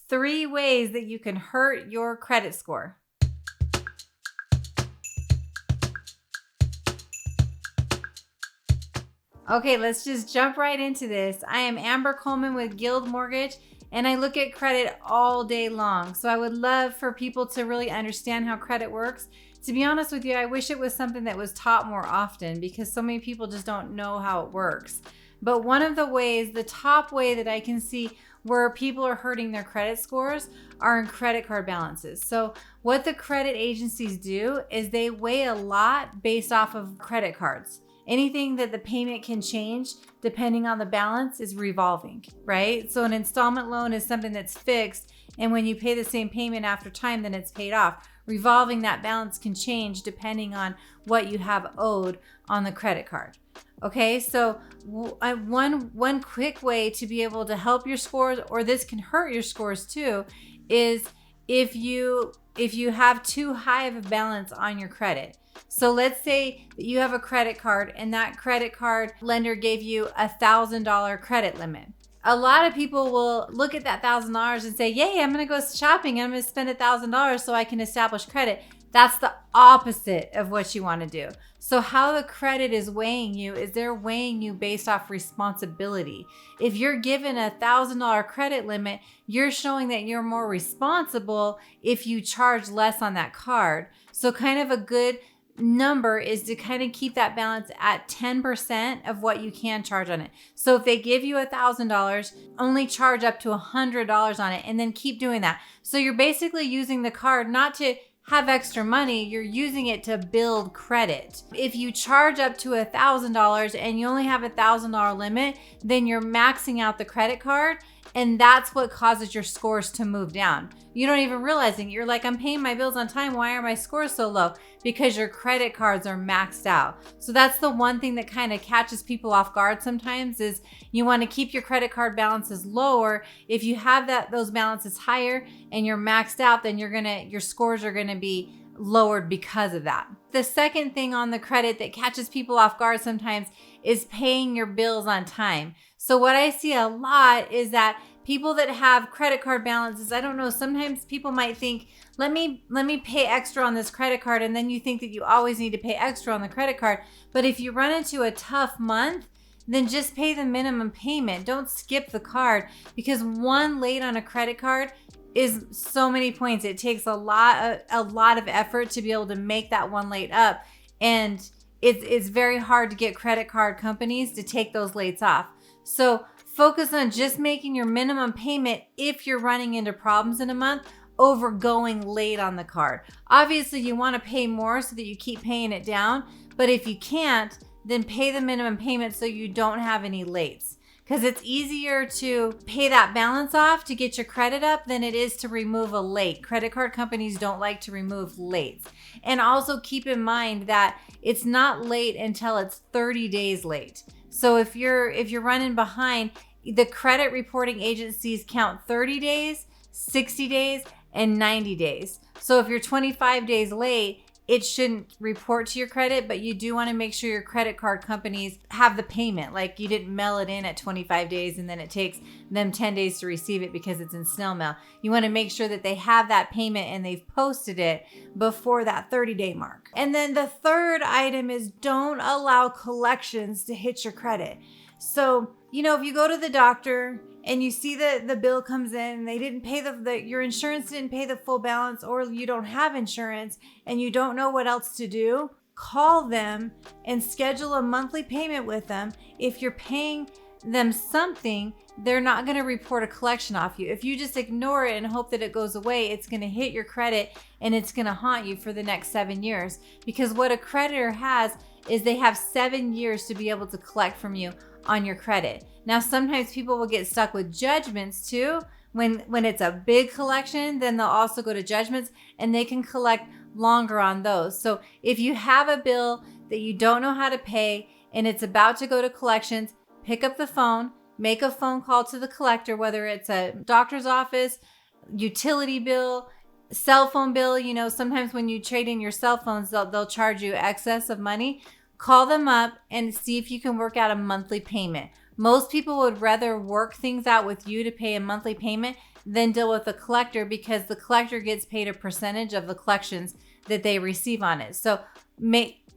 3 ways that you can hurt your credit score. Okay, let's just jump right into this. I am Amber Coleman with Guild Mortgage, and I look at credit all day long. So I would love for people to really understand how credit works. To be honest with you, I wish it was something that was taught more often because so many people just don't know how it works. But one of the ways, the top way that I can see where people are hurting their credit scores are in credit card balances. So what the credit agencies do is they weigh a lot based off of credit cards. Anything that the payment can change depending on the balance is revolving, right? So an installment loan is something that's fixed, and when you pay the same payment after time, then it's paid off. Revolving, that balance can change depending on what you have owed on the credit card. Okay, so one quick way to be able to help your scores, or this can hurt your scores too, is if you have too high of a balance on your credit. So let's say that you have a credit card and that credit card lender gave you $1,000 credit limit. A lot of people will look at that $1,000 and say, yay, I'm going to go shopping. I'm going to spend $1,000 so I can establish credit. That's the opposite of what you want to do. So how the credit is weighing you is they're weighing you based off responsibility. If you're given $1,000 credit limit, you're showing that you're more responsible if you charge less on that card. So kind of a good number is to kind of keep that balance at 10% of what you can charge on it. So if they give you $1,000, only charge up to $100 on it and then keep doing that. So you're basically using the card not to have extra money, you're using it to build credit. If you charge up to $1,000 and you only have $1,000 limit, then you're maxing out the credit card, and that's what causes your scores to move down. You don't even realize it. You're like, I'm paying my bills on time. Why are my scores so low? Because your credit cards are maxed out. So that's the one thing that kind of catches people off guard sometimes is you want to keep your credit card balances lower. If you have those balances higher and you're maxed out, then your scores are going to be lowered because of that. The second thing on the credit that catches people off guard sometimes is paying your bills on time. So what I see a lot is that people that have credit card balances, I don't know, sometimes people might think, let me pay extra on this credit card, and then you think that you always need to pay extra on the credit card. But if you run into a tough month, then just pay the minimum payment. Don't skip the card, because one late on a credit card is so many points. It takes a lot of effort to be able to make that one late up, and it's very hard to get credit card companies to take those lates off. So focus on just making your minimum payment if you're running into problems in a month over going late on the card. Obviously, you want to pay more so that you keep paying it down, but if you can't, then pay the minimum payment so you don't have any lates. Because it's easier to pay that balance off to get your credit up than it is to remove a late. Credit card companies don't like to remove lates. And also keep in mind that it's not late until it's 30 days late. So if you're running behind, the credit reporting agencies count 30 days, 60 days, and 90 days. So if you're 25 days late, it shouldn't report to your credit, but you do want to make sure your credit card companies have the payment. Like you didn't mail it in at 25 days and then it takes them 10 days to receive it because it's in snail mail. You want to make sure that they have that payment and they've posted it before that 30-day mark. And then the third item is don't allow collections to hit your credit. So, if you go to the doctor and you see the bill comes in, they didn't pay your insurance didn't pay the full balance, or you don't have insurance and you don't know what else to do, call them and schedule a monthly payment with them. If you're paying them something, they're not going to report a collection off you. If you just ignore it and hope that it goes away, it's going to hit your credit and it's going to haunt you for the next 7 years. Because what a creditor has is they have 7 years to be able to collect from you on your credit. Now, sometimes people will get stuck with judgments too. When it's a big collection, then they'll also go to judgments and they can collect longer on those. So if you have a bill that you don't know how to pay and it's about to go to collections, pick up the phone, make a phone call to the collector, whether it's a doctor's office, utility bill, cell phone bill. Sometimes when you trade in your cell phones, they'll charge you excess of money. Call them up and see if you can work out a monthly payment. Most people would rather work things out with you to pay a monthly payment than deal with the collector, because the collector gets paid a percentage of the collections that they receive on it. So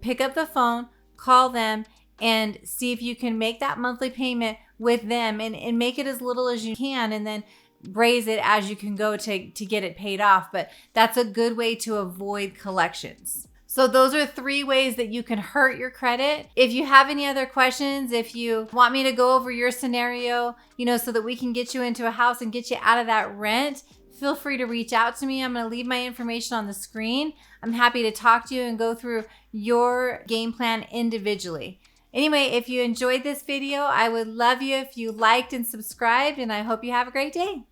pick up the phone, call them, and see if you can make that monthly payment with them, and make it as little as you can, and then raise it as you can go to get it paid off. But that's a good way to avoid collections. So those are 3 ways that you can hurt your credit. If you have any other questions, if you want me to go over your scenario, so that we can get you into a house and get you out of that rent, feel free to reach out to me. I'm going to leave my information on the screen. I'm happy to talk to you and go through your game plan individually. Anyway, if you enjoyed this video, I would love you if you liked and subscribed, and I hope you have a great day.